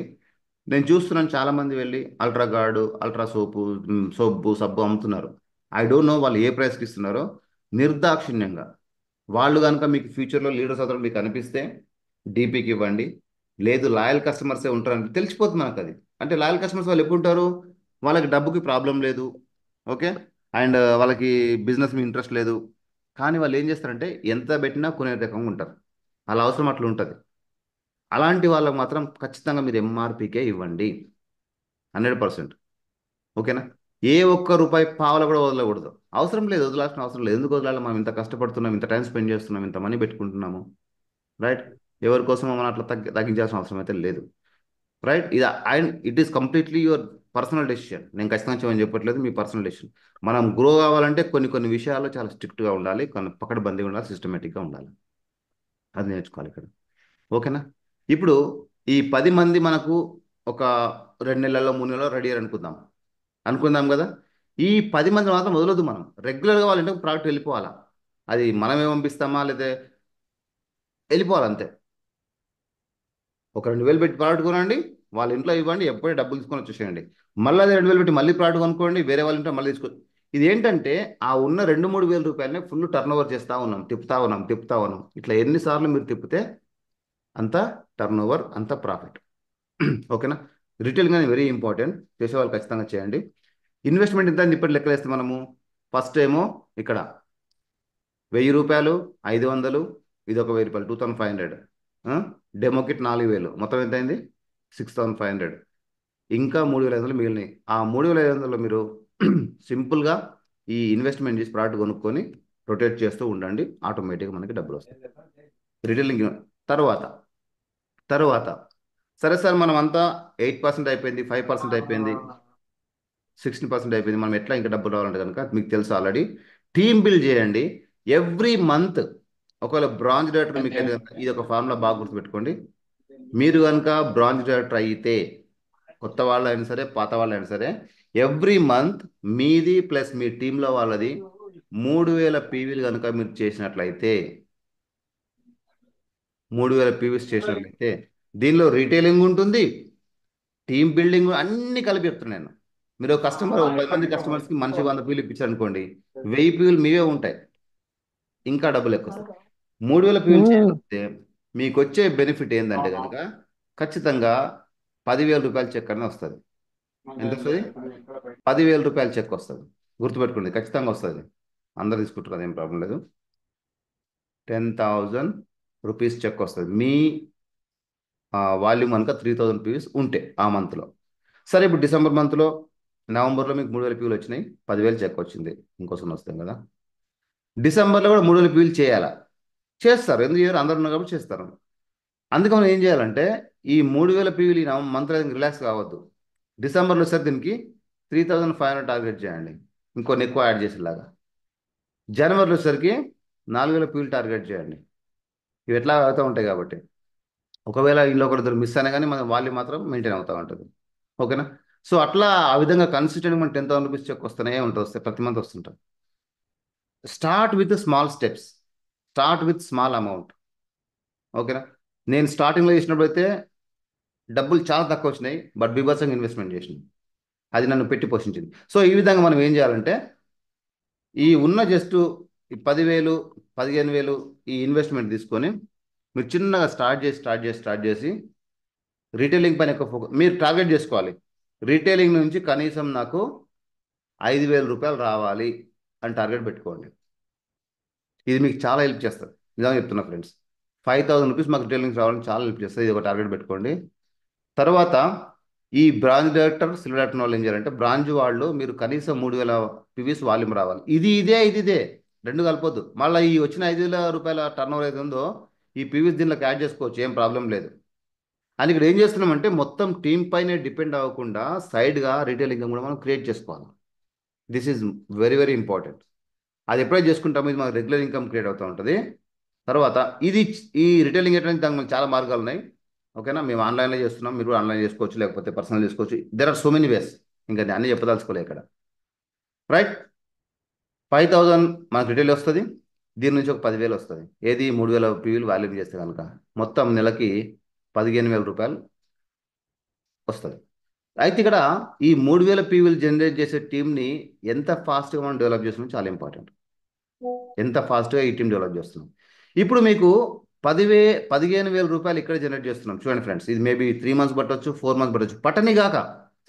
Speaker 1: నేను చూస్తున్నాను చాలామంది వెళ్ళి అల్ట్రా గార్డు, అల్ట్రా సోపు, సబ్బు అమ్ముతున్నారు. ఐ డోంట్ నో వాళ్ళు ఏ ప్రైస్కి ఇస్తున్నారో. నిర్దాక్షిణ్యంగా వాళ్ళు కనుక మీకు ఫ్యూచర్లో లీడర్స్ అవుతారు మీకు అనిపిస్తే డీపీకి ఇవ్వండి. లేదు లాయల్ కస్టమర్సే ఉంటారంటే తెలిసిపోతుంది మనకు అది. అంటే లాయల్ కస్టమర్స్ వాళ్ళు ఎప్పుడు ఉంటారు? వాళ్ళకి డబ్బుకి ప్రాబ్లం లేదు. ఓకే. అండ్ వాళ్ళకి బిజినెస్ మీద ఇంట్రెస్ట్ లేదు. కానీ వాళ్ళు ఏం చేస్తారంటే ఎంత పెట్టినా కొనే రకంగా ఉంటారు. వాళ్ళ అవసరం అట్లా ఉంటుంది. అలాంటి వాళ్ళకి మాత్రం ఖచ్చితంగా మీరు ఎంఆర్పీకే ఇవ్వండి. 100%. ఓకేనా? ఏ ఒక్క రూపాయి పావల కూడా వదలకూడదు. అవసరం లేదు, వదలాల్సిన అవసరం లేదు. ఎందుకు వదలాలి? మనం ఇంత కష్టపడుతున్నాం, ఇంత టైం స్పెండ్ చేస్తున్నాం, ఇంత మనీ పెట్టుకుంటున్నాము. రైట్? ఎవరి కోసం మనం అట్లా తగ్గించాల్సిన అవసరం అయితే లేదు. రైట్? ఇది and it is completely your personal decision. నేను ఖచ్చితంగా చేయమని చెప్పట్లేదు, మీ పర్సనల్ డెసిషన్. మనం గ్రో కావాలంటే కొన్ని కొన్ని విషయాల్లో చాలా స్ట్రిక్ట్గా ఉండాలి, కొన్ని పకడ్బందీగా ఉండాలి, సిస్టమేటిక్గా ఉండాలి. అది నేర్చుకోవాలి ఇక్కడ. ఓకేనా? ఇప్పుడు ఈ 10 మంది మనకు ఒక 2 నెలల్లో 3 నెలల్లో రెడీ అయ్యారు అనుకుందాం. అనుకుందాం కదా. ఈ 10 మంది మాత్రం వదలొద్దు. మనం రెగ్యులర్గా వాళ్ళ ఇంటికి ప్రోడక్ట్ వెళ్ళిపోవాలా. అది మనమే పంపిస్తామా లేదా వెళ్ళిపోవాలి అంతే. ఒక 2,000 పెట్టి ప్రోడక్ట్ కొనండి, వాళ్ళ ఇంట్లో ఇవ్వండి, ఎప్పుడే డబ్బులు తీసుకొని వచ్చేసేయండి. మళ్ళీ అదే 2,000 పెట్టి మళ్ళీ ప్రోడక్ట్ కొనుక్కోండి, వేరే వాళ్ళ ఇంట్లో మళ్ళీ తీసుకో. ఇది ఏంటంటే ఆ ఉన్న 2-3 వేల రూపాయలనే ఫుల్ టర్న్ ఓవర్ చేస్తూ ఉన్నాం, తిప్పుతా ఉన్నాం. ఇట్లా ఎన్నిసార్లు మీరు తిప్పితే అంత టర్న్ ఓవర్, అంత ప్రాఫిట్. ఓకేనా? రిటైల్ కానీ వెరీ ఇంపార్టెంట్. చేసేవాళ్ళు ఖచ్చితంగా చేయండి. ఇన్వెస్ట్మెంట్ ఎంత ఇప్పటి లెక్కలేస్తే మనము ఫస్ట్ ఏమో ఇక్కడ 1,000 రూపాయలు, 500, ఇది ఒక 1,000 రూపాయలు, 2,500. డెమో కిట్ 4,000, మొత్తం ఎంత అయింది? 6,500. ఇంకా 3,500 మిగిలినాయి. ఆ 3,500లో మీరు సింపుల్గా ఈ ఇన్వెస్ట్మెంట్ చేసి ప్రోడక్ట్ కొనుక్కొని రొటేట్ చేస్తూ ఉండండి. ఆటోమేటిక్గా మనకి డబ్బులు వస్తాయి. రిటైలింగ్ తర్వాత తర్వాత సరే సార్, మనం అంతా 8% అయిపోయింది, 5% అయిపోయింది, 16% అయిపోయింది, మనం ఎట్లా ఇంకా డబ్బులు రావాలంటే కనుక మీకు తెలుసు ఆల్రెడీ. టీమ్ బిల్డ్ చేయండి. ఎవ్రీ మంత్ ఒకవేళ బ్రాంజ్ డైరెక్టర్ మీకు అయితే కనుక ఇది ఒక ఫార్ములా బాగా గుర్తుపెట్టుకోండి. మీరు కనుక బ్రాంజ్ డైరెక్టర్ అయితే, కొత్త వాళ్ళు అయినా సరే పాత వాళ్ళు అయినా సరే, ఎవ్రీ మంత్ మీది ప్లస్ మీ టీంలో వాళ్ళది 3,000 పీవీలు కనుక మీరు చేసినట్లయితే, 3,000 పీవీస్ చేసినట్లయితే దీనిలో రీటైలింగ్ ఉంటుంది, టీమ్ బిల్డింగ్ అన్ని కలిపి చెప్తున్నాను నేను. మీరు కస్టమర్ 10 మంది కస్టమర్స్కి మనిషి 100 పీలు ఇప్పించారు అనుకోండి, 1,000 పీలు మీవే ఉంటాయి, ఇంకా డబ్బులు ఎక్కువ వస్తాయి. 3,000 పీలు చేయకపోతే మీకు వచ్చే బెనిఫిట్ ఏంటంటే కనుక ఖచ్చితంగా 10,000 రూపాయల చెక్ అనేది వస్తుంది. ఎంత వస్తుంది? 10,000 రూపాయల చెక్ వస్తుంది. గుర్తుపెట్టుకోండి, ఖచ్చితంగా వస్తుంది. అందరు తీసుకుంటారు, అదేం ప్రాబ్లం లేదు. 10,000 రూపీస్ చెక్ వస్తుంది మీ వాల్యూమ్ కనుక 3,000 పీవీస్ ఉంటే ఆ మంత్లో. సరే, ఇప్పుడు డిసెంబర్ మంత్లో, నవంబర్లో మీకు 3,000 పీవీలు వచ్చినాయి, 10,000 చెక్ వచ్చింది, ఇంకోసం వస్తాయి కదా. డిసెంబర్లో కూడా 3,000 పీవీలు చేయాలా? చేస్తారు. ఎందుకు చేయరు? అందరు ఉన్నారు కాబట్టి చేస్తారు. అందుకే మనం ఏం చేయాలంటే ఈ 3,000 పీవీలు ఈ మంత్లో రిలాక్స్ కావద్దు. డిసెంబర్లో సార్ దీనికి 3,500 టార్గెట్ చేయండి, ఇంకొన్ని ఎక్కువ యాడ్ చేసేలాగా. జనవరిలో వచ్చేసరికి 4,000 పీవీలు టార్గెట్ చేయండి. ఇవి ఎట్లా అవుతూ ఉంటాయి కాబట్టి ఒకవేళ ఇంట్లో ఒకరిద్దరు మిస్ అయినా కానీ మన వాల్యూ మాత్రం మెయింటైన్ అవుతూ ఉంటుంది. ఓకేనా? సో అట్లా ఆ విధంగా కన్సిస్టెంట్గా మన 10,000 రూపీస్ చెక్ వస్తూనే ఉంటుంది, వస్తాయి, ప్రతి మంత్ వస్తుంటాయి. Start with small steps, start with small amount. ఓకేనా? నేను స్టార్టింగ్లో చేసినప్పుడు అయితే డబ్బులు చాలా తక్కువ వచ్చినాయి, బట్ బీభత్సంగా ఇన్వెస్ట్మెంట్ చేసినాయి, అది నన్ను పెట్టి పోషించింది. సో ఈ విధంగా మనం ఏం చేయాలంటే ఈ ఉన్న జస్ట్ ఈ 10,000, 15,000 ఈ ఇన్వెస్ట్మెంట్ తీసుకొని మీరు చిన్నగా స్టార్ట్ చేసి రీటైలింగ్ పైన ఎక్కువ ఫోకస్ మీరు టార్గెట్ చేసుకోవాలి. రీటైలింగ్ నుంచి కనీసం నాకు 5,000 రూపాయలు రావాలి అని టార్గెట్ పెట్టుకోండి. ఇది మీకు చాలా హెల్ప్ చేస్తుంది, నిజంగా చెప్తున్నా ఫ్రెండ్స్. 5,000 రూపీస్ మాకు రిటైలింగ్ రావాలని చాలా హెల్ప్ చేస్తుంది. ఇది ఒక టార్గెట్ పెట్టుకోండి. తర్వాత ఈ బ్రాంచ్ డైరెక్టర్, సిల్వర్ డైరెక్టర్ వాళ్ళు ఏం చేయాలంటే బ్రాంచ్ వాళ్ళు మీరు కనీసం 3,000 పీవీస్ వాల్యూమ్ రావాలి. ఇది ఇదే రెండు కలపొద్దు. మళ్ళీ ఈ వచ్చిన 5,000 రూపాయల టర్న్ ఓవర్ అయితే ఉందో ఈ పీవీస్ దీనిలోకి యాడ్ చేసుకోవచ్చు, ఏం ప్రాబ్లం లేదు. అని ఇక్కడ ఏం చేస్తున్నామంటే మొత్తం టీం పైనే డిపెండ్ అవ్వకుండా సైడ్గా రీటైల్ ఇన్కమ్ కూడా మనం క్రియేట్ చేసుకోవాలి. This is very very important. అది ఎప్పుడైతే చేసుకుంటామో ఇది మనకు రెగ్యులర్ ఇన్కమ్ క్రియేట్ అవుతూ ఉంటుంది. తర్వాత ఇది ఈ రిటైలింగ్ ఏంటంటే దానికి మనకు చాలా మార్గాలు ఉన్నాయి. ఓకేనా? మేము ఆన్లైన్లో చేస్తున్నాం, మీరు ఆన్లైన్ చేసుకోవచ్చు, లేకపోతే పర్సనల్ చేసుకోవచ్చు. There are so many ways, ఇంకా అన్ని చెప్పదలుచుకోలే ఇక్కడ. రైట్? 5000 మనకు రిటైల్ వస్తుంది. దీని నుంచి ఒక 10,000 వస్తుంది. ఏది 3,000 పీవీలు వాల్యూమ్ చేస్తే కనుక మొత్తం నెలకి 15,000 రూపాయలు వస్తుంది. అయితే ఇక్కడ ఈ 3,000 పీవీలు జనరేట్ చేసే టీంని ఎంత ఫాస్ట్గా మనం డెవలప్ చేస్తున్నాం చాలా ఇంపార్టెంట్. ఎంత ఫాస్ట్గా ఈ టీం డెవలప్ చేస్తున్నాం. ఇప్పుడు మీకు 15,000 రూపాయలు ఇక్కడ జనరేట్ చేస్తున్నాం. చూడండి ఫ్రెండ్స్, ఇది మేబీ 3 months పట్టొచ్చు, 4 months పట్టొచ్చు, పట్టని కాక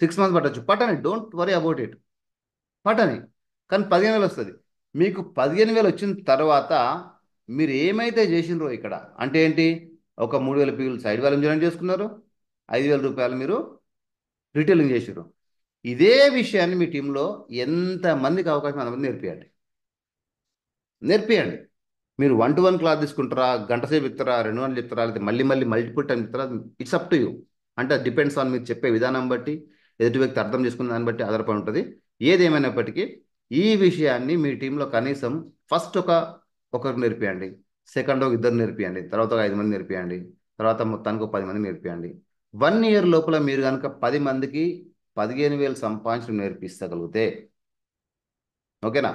Speaker 1: 6 months పట్టొచ్చు, పట్టని, డోంట్ వరీ అబౌట్ ఇట్, పట్టని. కానీ 15,000 వస్తుంది. మీకు 15,000 వచ్చిన తర్వాత మీరు ఏమైతే చేసినారో ఇక్కడ అంటే ఏంటి, ఒక 3,000 పీపుల్ సైడ్ వాల్యూమ్ జనరేట్ చేసుకున్నారు, 5,000 రూపాయలు మీరు రిటైలింగ్ చేసారు. ఇదే విషయాన్ని మీ టీంలో ఎంతమందికి అవకాశం అంతమంది నేర్పియండి. నేర్పియండి. మీరు 1-to-1 క్లాస్ తీసుకుంటారా, గంట సేపు ఇస్తారా, 2 గంటలు చెప్తారా, లేదా మళ్ళీ మళ్ళీ మల్టిపుల్ టైం ఇస్తారా, ఇట్స్ అప్ టు యూ. అంటే డిపెండ్స్ ఆన్ మీరు చెప్పే విధానం బట్టి, ఎదుటి వ్యక్తి అర్థం చేసుకున్న దాన్ని బట్టి ఆధారపడి ఉంటుంది. ఏదేమైనప్పటికీ ఈ విషయాన్ని మీ టీంలో కనీసం ఫస్ట్ ఒకరు నేర్పియండి, సెకండ్ ఒక ఇద్దరు నేర్పియండి, తర్వాత ఒక 5 మంది నేర్పియండి, తర్వాత మొత్తానికి ఒక 10 మంది నేర్పియండి. 1 year లోపల మీరు కనుక 10 మందికి 15,000 సంపాదించడం నేర్పిస్తగలిగితే, ఓకేనా,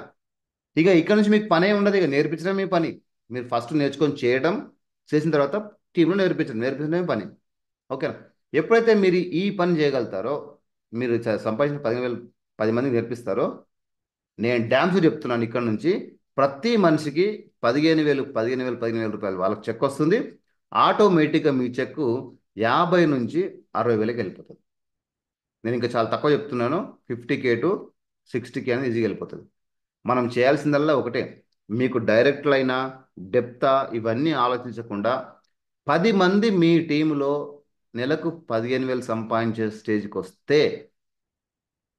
Speaker 1: ఇక ఇక్కడ నుంచి మీకు పనే ఉండదు. ఇక నేర్పించడం మీ పని. మీరు ఫస్ట్ నేర్చుకొని చేయడం, చేసిన తర్వాత టీంలో నేర్పించడమే పని. ఓకేనా. ఎప్పుడైతే మీరు ఈ పని చేయగలుగుతారో, మీరు సంపాదించిన 10 మందికి నేర్పిస్తారో, నేను డ్యామ్స్ చెప్తున్నాను, ఇక్కడ నుంచి ప్రతి మనిషికి 15,000 రూపాయలు వాళ్ళకి చెక్ వస్తుంది. ఆటోమేటిక్గా మీ చెక్ 50 నుంచి 60,000కి వెళ్ళిపోతుంది. నేను ఇంకా చాలా తక్కువ చెప్తున్నాను, 50K to 60K అనేది ఈజీగా వెళ్ళిపోతుంది. మనం చేయాల్సిందల్లా ఒకటే, మీకు డైరెక్ట్ లైనా డెప్తా ఇవన్నీ ఆలోచించకుండా 10 మంది మీ టీంలో నెలకు 15,000 సంపాదించే స్టేజ్కి వస్తే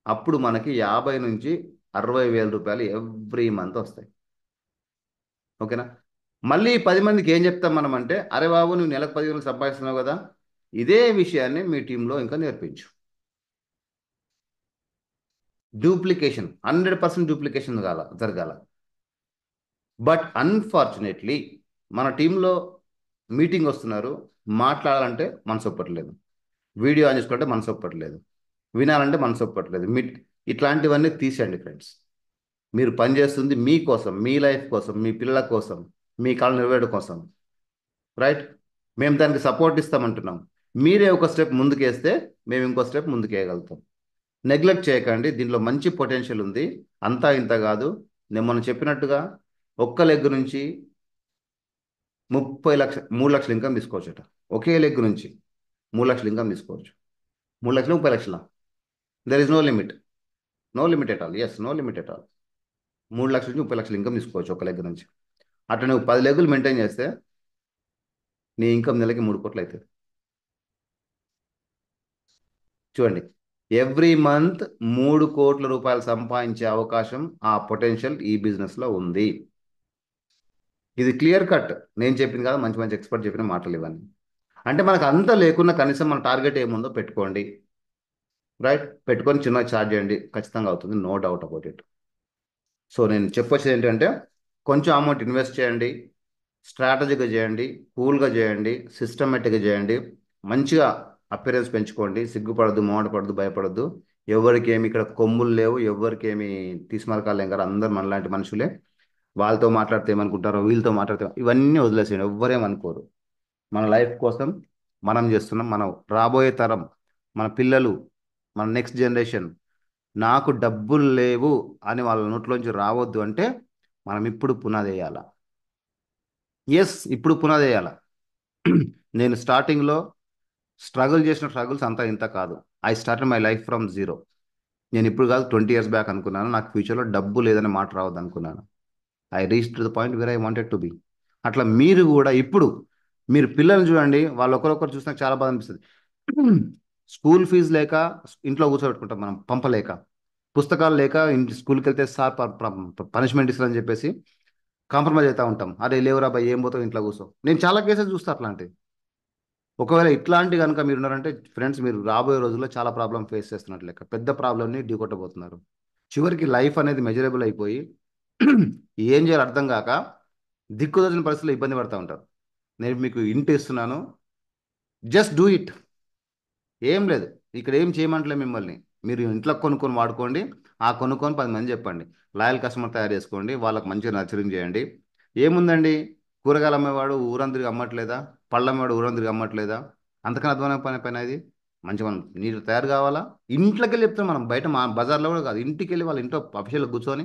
Speaker 1: అప్పుడు మనకి 50 నుంచి 60,000 రూపాయలు ఎవ్రీ మంత్ వస్తాయి. ఓకేనా. మళ్ళీ 10 మందికి ఏం చెప్తాం మనం అంటే, అరే బాబు నువ్వు నెలకు 10,000 సంపాదిస్తున్నావు కదా, ఇదే విషయాన్ని మీ టీంలో ఇంకా నేర్పించు. డూప్లికేషన్ 100% డూప్లికేషన్ జరగాల. బట్ అన్ఫార్చునేట్లీ మన టీంలో మీటింగ్ వస్తున్నారు, మాట్లాడాలంటే మనసు ఒప్పట్లేదు, వీడియో ఆన్ చేసుకోవాలంటే మనసు ఒప్పట్లేదు, వినాలంటే మనసు ఒప్పట్లేదు. ఇట్లాంటివన్నీ తీసేయండి ఫ్రెండ్స్. మీరు పనిచేస్తుంది మీకోసం, మీ లైఫ్ కోసం, మీ పిల్లల కోసం, మీ కాళ్ళు నెరవేయడం కోసం, రైట్. మేము దానికి సపోర్ట్ ఇస్తామంటున్నాం. మీరే ఒక స్టెప్ ముందుకేస్తే మేము ఇంకో స్టెప్ ముందుకేయగలుగుతాం. నెగ్లెక్ట్ చేయకండి, దీనిలో మంచి పొటెన్షియల్ ఉంది. అంతా ఇంత కాదు. నేను మనం చెప్పినట్టుగా ఒక్క లెగ్ నుంచి 3 లక్షల ఇన్కమ్ తీసుకోవచ్చట. ఒకే లెగ్ నుంచి 3 లక్షల ఇన్కమ్ తీసుకోవచ్చు. 3 లక్షలు 30 లక్షల, there is no limit. No limit at all. Yes, no limit at all. 3 లక్షల నుంచి 30 లక్షల ఇన్కమ్ తీసుకోవచ్చు ఒక లెగ్ నుంచి. అట్లా నువ్వు 10 లెగ్గులు మెయింటైన్ చేస్తే నీ ఇన్కమ్ నెలకి 3 కోట్లు అవుతుంది. చూడండి, ఎవ్రీ మంత్ 3 కోట్ల రూపాయలు సంపాదించే అవకాశం, ఆ పొటెన్షియల్ ఈ బిజినెస్లో ఉంది. ఇది క్లియర్ కట్. నేను చెప్పింది కాదు, మంచి మంచి ఎక్స్పర్ట్ చెప్పిన మాటలు ఇవన్నీ. అంటే మనకు అంత లేకున్నా కనీసం మన టార్గెట్ ఏముందో పెట్టుకోండి, రైట్. పెట్టుకొని చిన్న చార్జ్ చేయండి, ఖచ్చితంగా అవుతుంది, no doubt about it. So నేను చెప్పొచ్చేది ఏంటంటే, కొంచెం అమౌంట్ ఇన్వెస్ట్ చేయండి, స్ట్రాటజీగా చేయండి, కూల్గా చేయండి, సిస్టమేటిక్గా చేయండి, మంచిగా అపిరెన్స్ పెంచుకోండి. సిగ్గుపడద్దు, మోడపడద్దు, భయపడద్దు. ఎవరికి ఏమి ఇక్కడ కొమ్ములు లేవు, ఎవరికి ఏమి తీసుమరకాలు ఏం కాదు, అందరు మనలాంటి మనుషులే. వాళ్ళతో మాట్లాడితే ఏమనుకుంటారో, వీళ్ళతో మాట్లాడితే, ఇవన్నీ వదిలేసేయండి, ఎవ్వరేమనుకోరు. మన లైఫ్ కోసం మనం చేస్తున్నాం. మనం రాబోయే తరం, మన పిల్లలు, మన నెక్స్ట్ జనరేషన్ నాకు డబ్బులు లేవు అని వాళ్ళ నోట్లోంచి రావద్దు అంటే మనం ఇప్పుడు పునాది వేయాల. ఎస్, ఇప్పుడు పునాది వేయాల. నేను స్టార్టింగ్లో స్ట్రగుల్ చేసిన స్ట్రగుల్స్ అంతా ఇంత కాదు. I start my life from zero. నేను ఇప్పుడు కాదు, 20 years బ్యాక్ అనుకున్నాను నాకు ఫ్యూచర్లో డబ్బు లేదని మాట రావద్దు అనుకున్నాను. I reach to the point where I wanted to be. అట్లా మీరు కూడా ఇప్పుడు మీరు పిల్లల్ని చూడండి, వాళ్ళు ఒకరొకరు చూసినా చాలా బాధ అనిపిస్తుంది. స్కూల్ ఫీజు లేక ఇంట్లో కూర్చోబెట్టుకుంటాం మనం, పంపలేక, పుస్తకాలు లేక స్కూల్కి వెళ్తే సార్ పనిష్మెంట్ ఇస్తారని చెప్పేసి కాంప్రమైజ్ అవుతూ ఉంటాం. అరే లేవురా బాయ్, ఏం పోతావు, ఇంట్లో కూర్చో. నేను చాలా కేసెస్ చూస్తా అట్లాంటివి. ఒకవేళ ఇట్లాంటి కనుక మీరు ఉన్నారంటే ఫ్రెండ్స్, మీరు రాబోయే రోజుల్లో చాలా ప్రాబ్లం ఫేస్ చేస్తున్నట్లు లెక్క, పెద్ద ప్రాబ్లమ్ని ఢీకొట్టబోతున్నారు. చివరికి లైఫ్ అనేది మెజరబుల్ అయిపోయి ఏం చేయాలో అర్థం కాక దిక్కుదోచిన పరిస్థితుల్లో ఇబ్బంది పడుతూ ఉంటారు. నేను మీకు ఇంటి ఇస్తున్నాను, జస్ట్ డూ ఇట్. ఏం లేదు, ఇక్కడ ఏం చేయమంటలే మిమ్మల్ని. మీరు ఇంట్లో కొనుక్కొని వాడుకోండి. ఆ కొనుక్కొని 10 మంది చెప్పండి. లాయల్ కస్టమర్ తయారు చేసుకోండి. వాళ్ళకి మంచిగా నర్చరింగ్ చేయండి. ఏముందండి, కూరగాయలు అమ్మేవాడు ఊరందరికి అమ్మట్లేదా? పళ్ళు అమ్మేవాడు ఊరందరికి అమ్మట్లేదా? అంతకన్నా అధ్వానం పైన ఇది. మంచిగా మనం నీరు తయారు కావాలా, ఇంట్లోకి వెళ్ళి చెప్తాం మనం, బయట మా బజార్లో కూడా కాదు, ఇంటికి వెళ్ళి వాళ్ళ ఇంట్లో అఫీషియల్గా కూర్చొని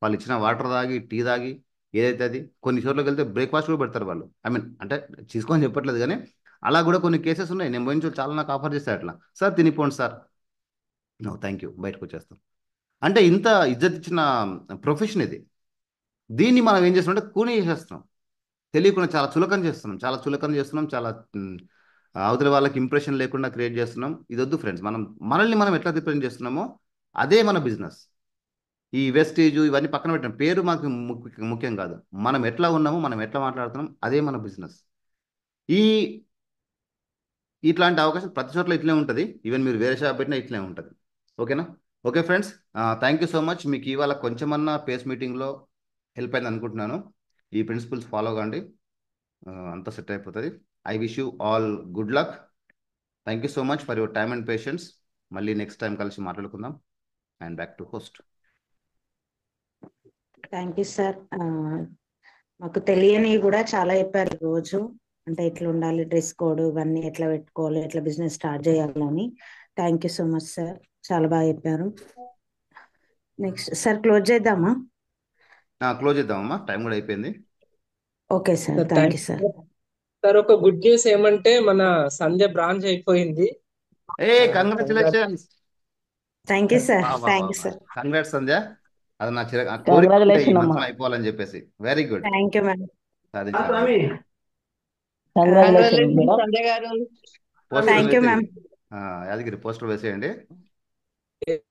Speaker 1: వాళ్ళు ఇచ్చిన వాటర్ తాగి టీ తాగి ఏదైతే అది, కొన్ని చోట్లకి వెళ్తే బ్రేక్ఫాస్ట్ కూడా పెడతారు వాళ్ళు. ఐ మీన్ అంటే తీసుకొని చెప్పట్లేదు కానీ అలా కూడా కొన్ని కేసెస్ ఉన్నాయి. నేను పోయిన చోటు చాలా నాకు ఆఫర్ చేస్తాను అట్లా, సార్ తినిపోండి సార్, నో థ్యాంక్ యూ, బయటకు వచ్చేస్తాం. అంటే ఇంత ఇజ్జత్ ఇచ్చిన ప్రొఫెషన్ ఇది. దీన్ని మనం ఏం చేస్తున్నాం అంటే కూని చేసేస్తున్నాం, తెలియకుండా చాలా చులకన చేస్తున్నాం, చాలా చులకన చేస్తున్నాం, చాలా అవతల వాళ్ళకి ఇంప్రెషన్ లేకుండా క్రియేట్ చేస్తున్నాం. ఇది వద్దు ఫ్రెండ్స్. మనం మనల్ని మనం ఎట్లా రిప్రజెంట్ చేస్తున్నామో అదే మన బిజినెస్. ఈ వెస్టేజ్ ఇవన్నీ పక్కన పెట్టిన పేరు మాకు ముఖ్యం కాదు. మనం ఎట్లా ఉన్నామో, మనం ఎట్లా మాట్లాడుతున్నాం, అదే మన బిజినెస్. ఈ ఇట్లాంటి అవకాశం ప్రతి చోట్ల ఇట్లే ఉంటుంది. ఈవెన్ మీరు వేరే షాప్ పెట్టినా ఇట్లే ఉంటుంది. ఓకేనా? Okay friends, thank you so much. మీకు ఇవాళ కొంచెమన్నా పేస్ మీటింగ్లో హెల్ప్ అయింది అనుకుంటున్నాను. ఈ ప్రిన్సిపల్స్ ఫాలో కాండి, అంతా సెట్ అయిపోతుంది. I wish you all good luck. Thank you so much for your time and patience. మళ్ళీ నెక్స్ట్ టైం కలిసి మాట్లాడుకుందాం. And back to host.
Speaker 3: Thank you sir. మాకు తెలియనివి కూడా చాలా చెప్పారు ఈ రోజు. అంటే ఎట్లా ఉండాలి, డ్రెస్ కోడ్, ఇవన్నీ ఎట్లా పెట్టుకోవాలి, ఎట్లా బిజినెస్ స్టార్ట్ చేయాలని. Thank you so much sir, చాలా బాగా చెప్పారు. నెక్స్ట్ సార్ క్లోజ్ చేద్దామా?
Speaker 1: క్లోజ్ చేద్దామమ్మా, టైం కూడా అయిపోయింది.
Speaker 3: Okay sir,
Speaker 2: sir
Speaker 3: thank
Speaker 2: thank
Speaker 3: you sir.
Speaker 2: Sir ఒక గుడ్ న్యూస్ ఏమంటే మన సంధ్య బ్రాంచ్ అయిపోయింది.
Speaker 1: ఏ congratulations.
Speaker 3: Thank you sir, thank you sir.
Speaker 1: Congrats Sandhya. అది నా కోరిక ఉండే ఈ
Speaker 2: కంగ్రాచులేషన్ అమ్మా.
Speaker 1: మంత్రం అయిపోవాలని చెప్పేసి. Very good,
Speaker 3: thank you ma'am.
Speaker 1: సాధించాలి.
Speaker 2: Congratulation madam.
Speaker 4: సంజయ్ గారు.
Speaker 1: పోస్టర్
Speaker 3: థ్యాంక్ యూ
Speaker 1: వేసేయండి,
Speaker 3: మ్యామ్.
Speaker 1: యాదగిరి పోస్టర్ వేసేయండి.